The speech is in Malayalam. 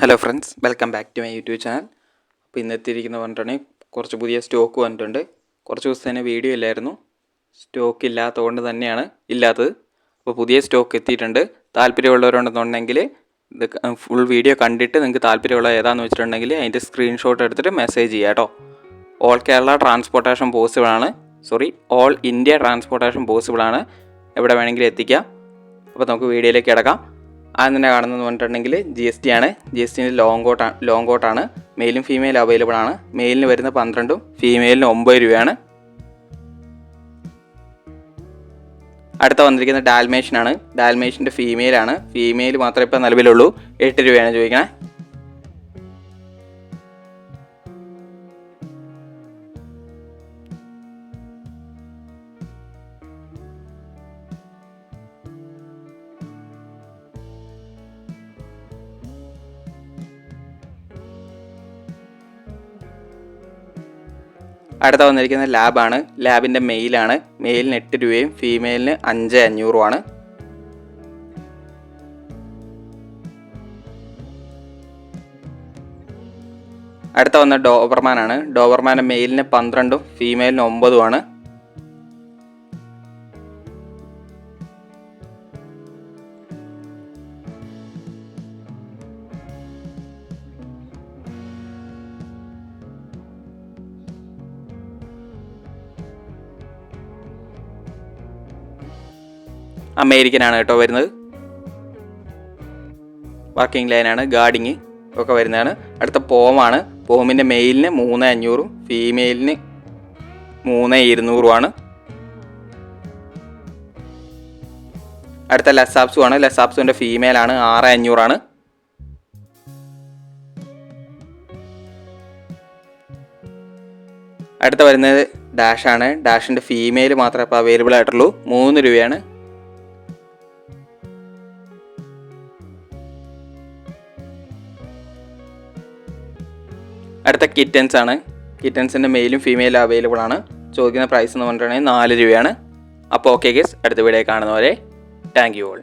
Hello friends, welcome back to my YouTube channel. അപ്പോൾ ഇന്നെത്തിയിരിക്കുന്ന പറഞ്ഞിട്ടുണ്ടെങ്കിൽ കുറച്ച് പുതിയ സ്റ്റോക്ക് വന്നിട്ടുണ്ട്. കുറച്ച് ദിവസം തന്നെ വീഡിയോ ഇല്ലായിരുന്നു, സ്റ്റോക്ക് ഇല്ലാത്തതുകൊണ്ട് തന്നെയാണ് ഇല്ലാത്തത്. അപ്പോൾ പുതിയ സ്റ്റോക്ക് എത്തിയിട്ടുണ്ട്. താല്പര്യമുള്ളവരുണ്ടെന്നുണ്ടെങ്കിൽ ഇത് ഫുൾ വീഡിയോ കണ്ടിട്ട് നിങ്ങൾക്ക് താല്പര്യമുള്ള ഏതാണെന്ന് വെച്ചിട്ടുണ്ടെങ്കിൽ അതിൻ്റെ സ്ക്രീൻഷോട്ട് എടുത്തിട്ട് മെസ്സേജ് ചെയ്യുക കേട്ടോ. ഓൾ കേരള ട്രാൻസ്പോർട്ടേഷൻ പോസിബിളാണ്, ഓൾ ഇന്ത്യ ട്രാൻസ്പോർട്ടേഷൻ പോസിബിളാണ്, എവിടെ വേണമെങ്കിലും എത്തിക്കാം. അപ്പോൾ നമുക്ക് വീഡിയോയിലേക്ക് കിടക്കാം. ആദ്യം തന്നെ കാണുന്നത് പറഞ്ഞിട്ടുണ്ടെങ്കിൽ GST ആണ്. GSTൻ്റെ ലോങ് കോട്ടാണ്. മെയിലും ഫീമെയിലും അവൈലബിൾ ആണ്. മെയിലിന് വരുന്ന 12, ഫീമെയിലിന് 9 രൂപയാണ്. അടുത്ത വന്നിരിക്കുന്നത് ഡാൽമേഷനാണ്. ഡാൽമേഷൻ്റെ ഫീമെയിലാണ്. ഫീമെയിൽ മാത്രമേ ഇപ്പോൾ നിലവിലുള്ളൂ. 8 രൂപയാണ് ചോദിക്കണേ. അടുത്ത വന്നിരിക്കുന്നത് ലാബാണ്. ലാബിൻ്റെ മെയിലാണ്. മെയിലിന് 8 രൂപയും ഫീമെയിലിന് 5,500 അടുത്ത വന്ന ഡോബർമാനാണ്. ഡോബർമാൻ്റെ മെയിലിന് 12, ഫീമെയിലിന് 9 അമേരിക്കനാണ് കേട്ടോ വരുന്നത്. വർക്കിംഗ് ലൈനാണ്, ഗാർഡിങ് ഒക്കെ വരുന്നതാണ്. അടുത്ത പോമാണ്. പോമിൻ്റെ മെയിലിന് 3,500, ഫീമെയിലിന് 3,200 അടുത്ത ലെസാപ്സു ആണ്. ലെസാപ്സുവിൻ്റെ ഫീമെയിലാണ്, 6,500 അടുത്ത വരുന്നത് ഡാഷാണ്. ഡാഷിൻ്റെ ഫീമെയിൽ മാത്രമേ ഇപ്പോൾ അവൈലബിൾ ആയിട്ടുള്ളൂ, 3 രൂപയാണ്. അടുത്ത കിറ്റൻസ് ആണ്. കിറ്റൻസിൻ്റെ മെയിലും ഫീമെയിലും അവൈലബിൾ ആണ്. ചോദിക്കുന്ന പ്രൈസ് എന്ന് പറഞ്ഞിട്ടുണ്ടെങ്കിൽ 4 രൂപയാണ്. അപ്പോൾ ഓക്കെ ഗൈസ്, അടുത്ത വീഡിയോ കാണുന്നവരെ താങ്ക് യു ഓൾ.